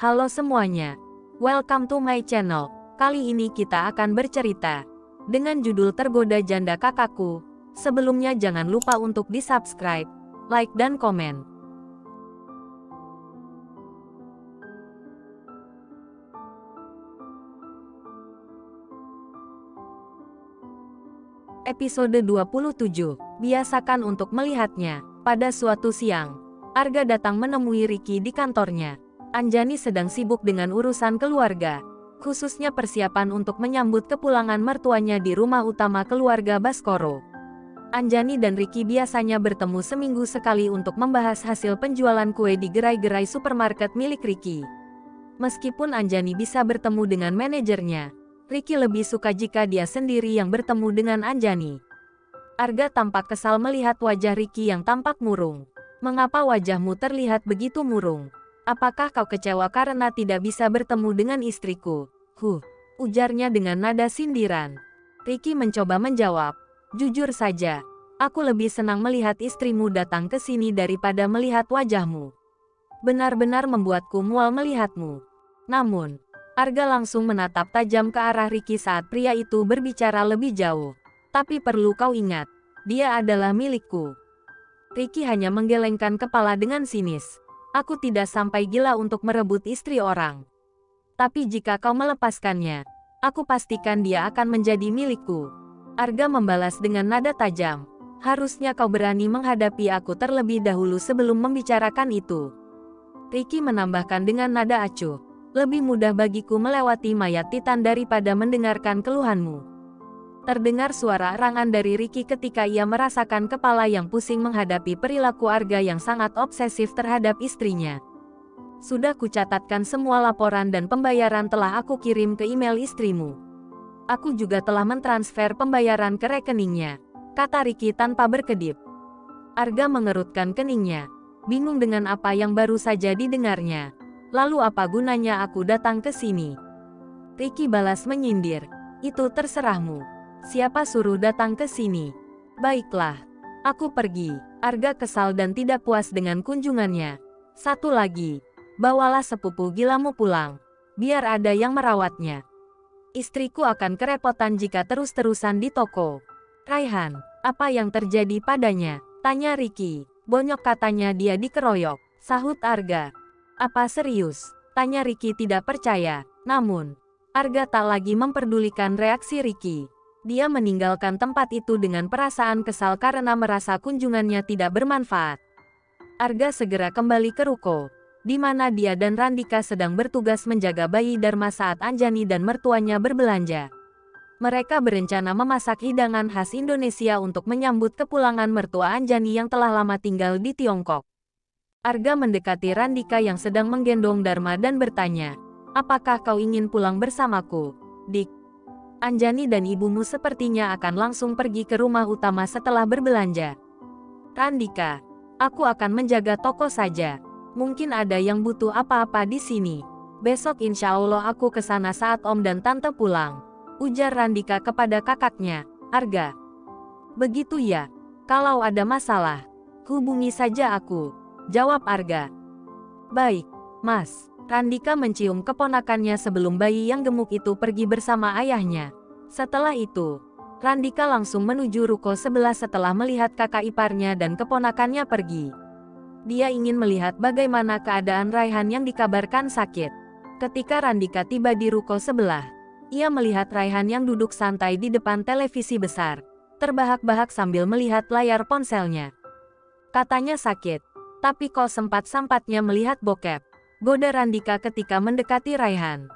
Halo semuanya, welcome to my channel. Kali ini kita akan bercerita dengan judul Tergoda Janda Kakakku. Sebelumnya jangan lupa untuk di-subscribe, like dan komen. Episode 27, biasakan untuk melihatnya. Pada suatu siang, Arga datang menemui Ricky di kantornya. Anjani sedang sibuk dengan urusan keluarga, khususnya persiapan untuk menyambut kepulangan mertuanya di rumah utama keluarga Baskoro. Anjani dan Ricky biasanya bertemu seminggu sekali untuk membahas hasil penjualan kue di gerai-gerai supermarket milik Ricky. Meskipun Anjani bisa bertemu dengan manajernya, Ricky lebih suka jika dia sendiri yang bertemu dengan Anjani. Arga tampak kesal melihat wajah Ricky yang tampak murung. Mengapa wajahmu terlihat begitu murung? Apakah kau kecewa karena tidak bisa bertemu dengan istriku? Ujarnya dengan nada sindiran. Ricky mencoba menjawab. Jujur saja, aku lebih senang melihat istrimu datang ke sini daripada melihat wajahmu. Benar-benar membuatku mual melihatmu. Namun, Arga langsung menatap tajam ke arah Ricky saat pria itu berbicara lebih jauh. Tapi perlu kau ingat, dia adalah milikku. Ricky hanya menggelengkan kepala dengan sinis. Aku tidak sampai gila untuk merebut istri orang. Tapi jika kau melepaskannya, aku pastikan dia akan menjadi milikku. Arga membalas dengan nada tajam. Harusnya kau berani menghadapi aku terlebih dahulu sebelum membicarakan itu. Ricky menambahkan dengan nada acuh. Lebih mudah bagiku melewati mayat Titan daripada mendengarkan keluhanmu. Terdengar suara erangan dari Ricky ketika ia merasakan kepala yang pusing menghadapi perilaku Arga yang sangat obsesif terhadap istrinya. Sudah kucatatkan semua laporan dan pembayaran telah aku kirim ke email istrimu. Aku juga telah mentransfer pembayaran ke rekeningnya, kata Ricky tanpa berkedip. Arga mengerutkan keningnya, bingung dengan apa yang baru saja didengarnya. Lalu apa gunanya aku datang ke sini? Ricky balas menyindir, itu terserahmu. Siapa suruh datang ke sini? Baiklah, aku pergi. Arga kesal dan tidak puas dengan kunjungannya. Satu lagi, bawalah sepupu gilamu pulang, biar ada yang merawatnya. Istriku akan kerepotan jika terus-terusan di toko. Raihan, apa yang terjadi padanya? Tanya Ricky. Bonyok katanya dia dikeroyok, sahut Arga. Apa serius? Tanya Ricky tidak percaya. Namun, Arga tak lagi memperdulikan reaksi Ricky. Dia meninggalkan tempat itu dengan perasaan kesal karena merasa kunjungannya tidak bermanfaat. Arga segera kembali ke ruko, di mana dia dan Randika sedang bertugas menjaga bayi Dharma saat Anjani dan mertuanya berbelanja. Mereka berencana memasak hidangan khas Indonesia untuk menyambut kepulangan mertua Anjani yang telah lama tinggal di Tiongkok. Arga mendekati Randika yang sedang menggendong Dharma dan bertanya, apakah kau ingin pulang bersamaku, Dik? Anjani dan ibumu sepertinya akan langsung pergi ke rumah utama setelah berbelanja. Randika, aku akan menjaga toko saja. Mungkin ada yang butuh apa-apa di sini. Besok insya Allah aku ke sana saat Om dan Tante pulang. Ujar Randika kepada kakaknya, Arga. Begitu ya, kalau ada masalah, hubungi saja aku. Jawab Arga. Baik, Mas. Randika mencium keponakannya sebelum bayi yang gemuk itu pergi bersama ayahnya. Setelah itu, Randika langsung menuju ruko sebelah setelah melihat kakak iparnya dan keponakannya pergi. Dia ingin melihat bagaimana keadaan Raihan yang dikabarkan sakit. Ketika Randika tiba di ruko sebelah, ia melihat Raihan yang duduk santai di depan televisi besar, terbahak-bahak sambil melihat layar ponselnya. Katanya sakit, tapi kok sempat-sempatnya melihat bokep? Goda Randika ketika mendekati Raihan.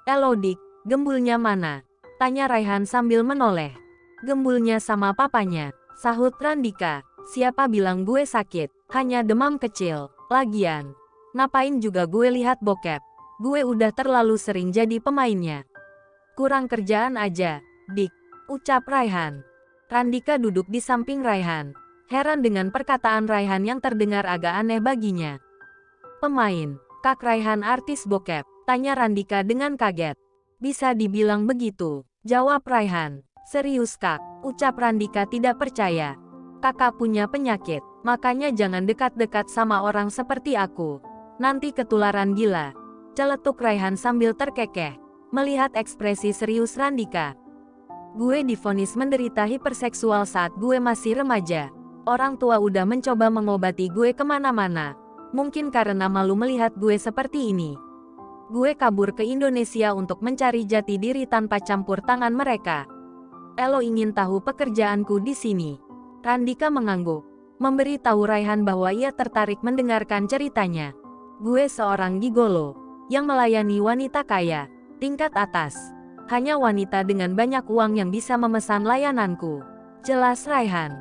Dik, gembulnya mana? Tanya Raihan sambil menoleh. Gembulnya sama papanya, sahut Randika. Siapa bilang gue sakit? Hanya demam kecil. Lagian, ngapain juga gue lihat bokep? Gue udah terlalu sering jadi pemainnya. Kurang kerjaan aja, Dik, ucap Raihan. Randika duduk di samping Raihan, heran dengan perkataan Raihan yang terdengar agak aneh baginya. Pemain, Kak Raihan artis bokep? Tanya Randika dengan kaget. Bisa dibilang begitu, jawab Raihan. Serius Kak, ucap Randika tidak percaya. Kakak punya penyakit, makanya jangan dekat-dekat sama orang seperti aku. Nanti ketularan gila. Celetuk Raihan sambil terkekeh. Melihat ekspresi serius Randika. Gue divonis menderita hiperseksual saat gue masih remaja. Orang tua udah mencoba mengobati gue kemana-mana. Mungkin karena malu melihat gue seperti ini. Gue kabur ke Indonesia untuk mencari jati diri tanpa campur tangan mereka. Elo ingin tahu pekerjaanku di sini. Randika mengangguk. Memberi tahu Raihan bahwa ia tertarik mendengarkan ceritanya. Gue seorang gigolo yang melayani wanita kaya tingkat atas. Hanya wanita dengan banyak uang yang bisa memesan layananku. Jelas Raihan.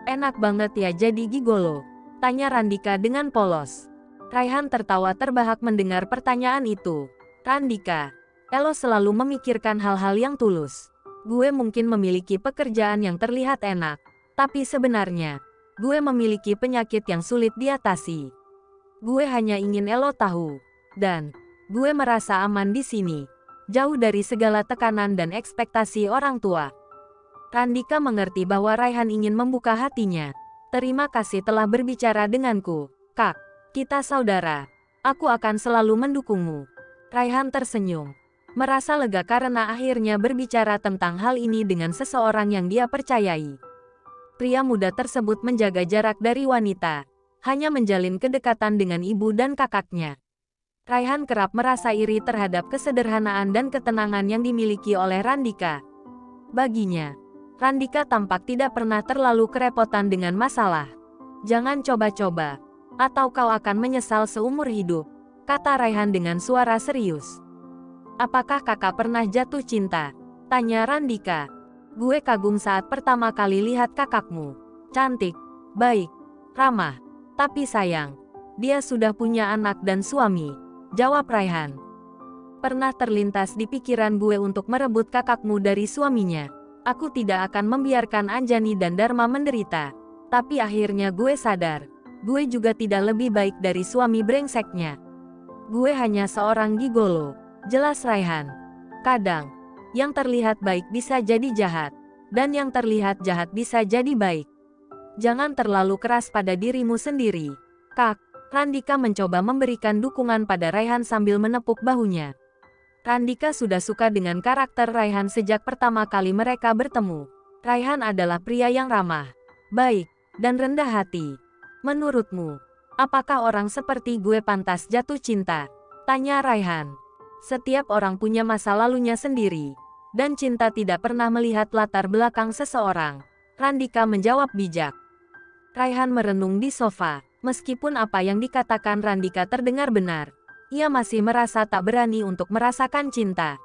Enak banget ya jadi gigolo? Tanya Randika dengan polos. Raihan tertawa terbahak mendengar pertanyaan itu. Randika, Elo selalu memikirkan hal-hal yang tulus. Gue mungkin memiliki pekerjaan yang terlihat enak. Tapi sebenarnya, gue memiliki penyakit yang sulit diatasi. Gue hanya ingin Elo tahu. Dan, gue merasa aman di sini. Jauh dari segala tekanan dan ekspektasi orang tua. Randika mengerti bahwa Raihan ingin membuka hatinya. Terima kasih telah berbicara denganku, Kak. Kita saudara. Aku akan selalu mendukungmu. Raihan tersenyum. Merasa lega karena akhirnya berbicara tentang hal ini dengan seseorang yang dia percayai. Pria muda tersebut menjaga jarak dari wanita. Hanya menjalin kedekatan dengan ibu dan kakaknya. Raihan kerap merasa iri terhadap kesederhanaan dan ketenangan yang dimiliki oleh Randika. Baginya, Randika tampak tidak pernah terlalu kerepotan dengan masalah. Jangan coba-coba, atau kau akan menyesal seumur hidup, kata Raihan dengan suara serius. Apakah kakak pernah jatuh cinta? Tanya Randika. Gue kagum saat pertama kali lihat kakakmu. Cantik, baik, ramah. Tapi sayang, dia sudah punya anak dan suami. Jawab Raihan. Pernah terlintas di pikiran gue untuk merebut kakakmu dari suaminya. Aku tidak akan membiarkan Anjani dan Dharma menderita. Tapi akhirnya gue sadar. Gue juga tidak lebih baik dari suami brengseknya. Gue hanya seorang gigolo. Jelas Raihan. Kadang, yang terlihat baik bisa jadi jahat. Dan yang terlihat jahat bisa jadi baik. Jangan terlalu keras pada dirimu sendiri, Kak. Randika mencoba memberikan dukungan pada Raihan sambil menepuk bahunya. Randika sudah suka dengan karakter Raihan sejak pertama kali mereka bertemu. Raihan adalah pria yang ramah, baik, dan rendah hati. Menurutmu, apakah orang seperti gue pantas jatuh cinta? Tanya Raihan. Setiap orang punya masa lalunya sendiri, dan cinta tidak pernah melihat latar belakang seseorang. Randika menjawab bijak. Raihan merenung di sofa. Meskipun apa yang dikatakan Randika terdengar benar, ia masih merasa tak berani untuk merasakan cinta.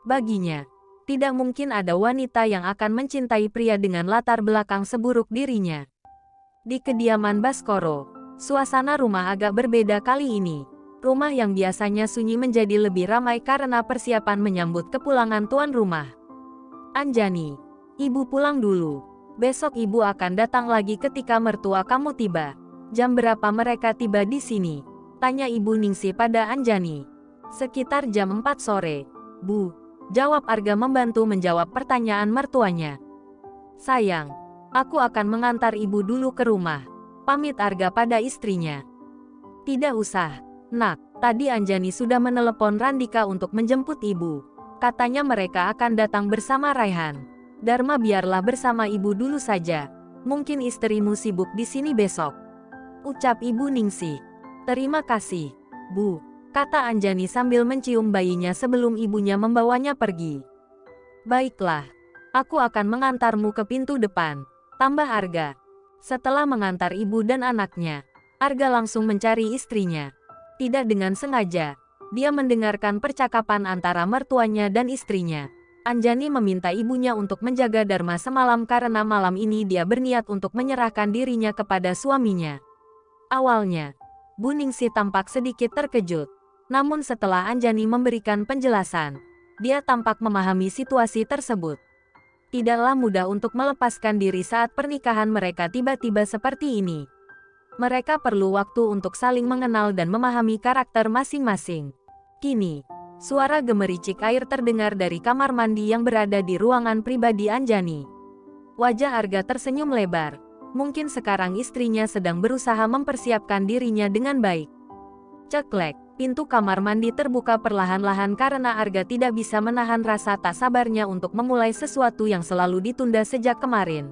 Baginya, tidak mungkin ada wanita yang akan mencintai pria dengan latar belakang seburuk dirinya. Di kediaman Baskoro, suasana rumah agak berbeda kali ini. Rumah yang biasanya sunyi menjadi lebih ramai karena persiapan menyambut kepulangan tuan rumah. Anjani, ibu pulang dulu. Besok ibu akan datang lagi ketika mertua kamu tiba. Jam berapa mereka tiba di sini? Tanya Ibu Ningsi pada Anjani. Sekitar jam 4 sore, Bu. Jawab Arga membantu menjawab pertanyaan mertuanya. Sayang, aku akan mengantar ibu dulu ke rumah. Pamit Arga pada istrinya. Tidak usah, Nak. Tadi Anjani sudah menelepon Randika untuk menjemput ibu. Katanya mereka akan datang bersama Raihan. Dharma biarlah bersama ibu dulu saja. Mungkin istrimu sibuk di sini besok. Ucap Ibu Ningsi. Terima kasih, Bu, kata Anjani sambil mencium bayinya sebelum ibunya membawanya pergi. Baiklah, aku akan mengantarmu ke pintu depan, tambah Arga. Setelah mengantar ibu dan anaknya, Arga langsung mencari istrinya. Tidak dengan sengaja, dia mendengarkan percakapan antara mertuanya dan istrinya. Anjani meminta ibunya untuk menjaga Dharma semalam karena malam ini dia berniat untuk menyerahkan dirinya kepada suaminya. Awalnya, Bu Ningsi tampak sedikit terkejut. Namun setelah Anjani memberikan penjelasan, dia tampak memahami situasi tersebut. Tidaklah mudah untuk melepaskan diri saat pernikahan mereka tiba-tiba seperti ini. Mereka perlu waktu untuk saling mengenal dan memahami karakter masing-masing. Kini, suara gemericik air terdengar dari kamar mandi yang berada di ruangan pribadi Anjani. Wajah Arga tersenyum lebar. Mungkin sekarang istrinya sedang berusaha mempersiapkan dirinya dengan baik. Ceklek, pintu kamar mandi terbuka perlahan-lahan karena Arga tidak bisa menahan rasa tak sabarnya untuk memulai sesuatu yang selalu ditunda sejak kemarin.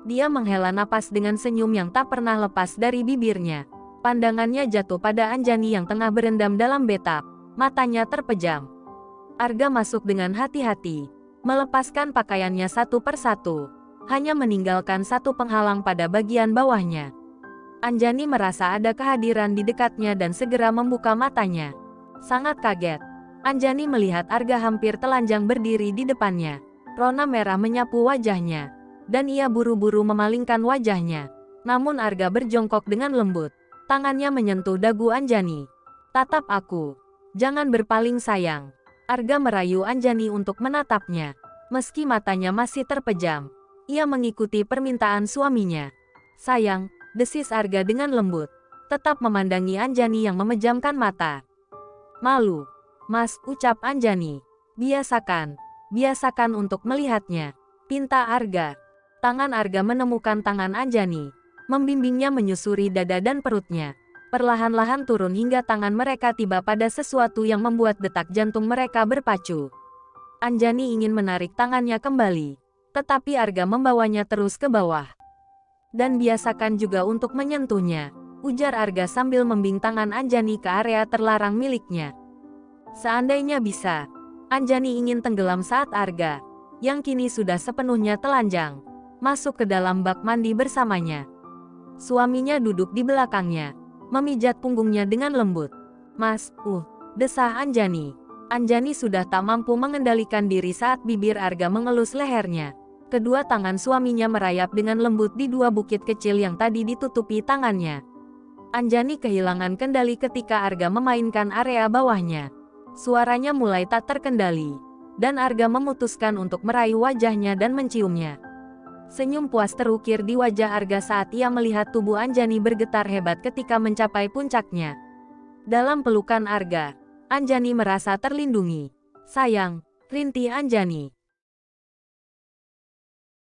Dia menghela napas dengan senyum yang tak pernah lepas dari bibirnya. Pandangannya jatuh pada Anjani yang tengah berendam dalam bathtub. Matanya terpejam. Arga masuk dengan hati-hati, melepaskan pakaiannya satu persatu, hanya meninggalkan satu penghalang pada bagian bawahnya. Anjani merasa ada kehadiran di dekatnya dan segera membuka matanya. Sangat kaget. Anjani melihat Arga hampir telanjang berdiri di depannya. Rona merah menyapu wajahnya, dan ia buru-buru memalingkan wajahnya. Namun Arga berjongkok dengan lembut. Tangannya menyentuh dagu Anjani. "Tatap aku. Jangan berpaling sayang." Arga merayu Anjani untuk menatapnya. Meski matanya masih terpejam, ia mengikuti permintaan suaminya. "Sayang," desis Arga dengan lembut, tetap memandangi Anjani yang memejamkan mata. "Malu, Mas," ucap Anjani. Biasakan untuk melihatnya," pinta Arga. Tangan Arga menemukan tangan Anjani, membimbingnya menyusuri dada dan perutnya. Perlahan-lahan turun hingga tangan mereka tiba pada sesuatu yang membuat detak jantung mereka berpacu. Anjani ingin menarik tangannya kembali, tetapi Arga membawanya terus ke bawah. "Dan biasakan juga untuk menyentuhnya," ujar Arga sambil membing tangan Anjani ke area terlarang miliknya. Seandainya bisa, Anjani ingin tenggelam saat Arga, yang kini sudah sepenuhnya telanjang, masuk ke dalam bak mandi bersamanya. Suaminya duduk di belakangnya, memijat punggungnya dengan lembut. "Mas, desah Anjani. Anjani sudah tak mampu mengendalikan diri saat bibir Arga mengelus lehernya. Kedua tangan suaminya merayap dengan lembut di dua bukit kecil yang tadi ditutupi tangannya. Anjani kehilangan kendali ketika Arga memainkan area bawahnya. Suaranya mulai tak terkendali, dan Arga memutuskan untuk meraih wajahnya dan menciumnya. Senyum puas terukir di wajah Arga saat ia melihat tubuh Anjani bergetar hebat ketika mencapai puncaknya. Dalam pelukan Arga, Anjani merasa terlindungi. "Sayang," rintih Anjani.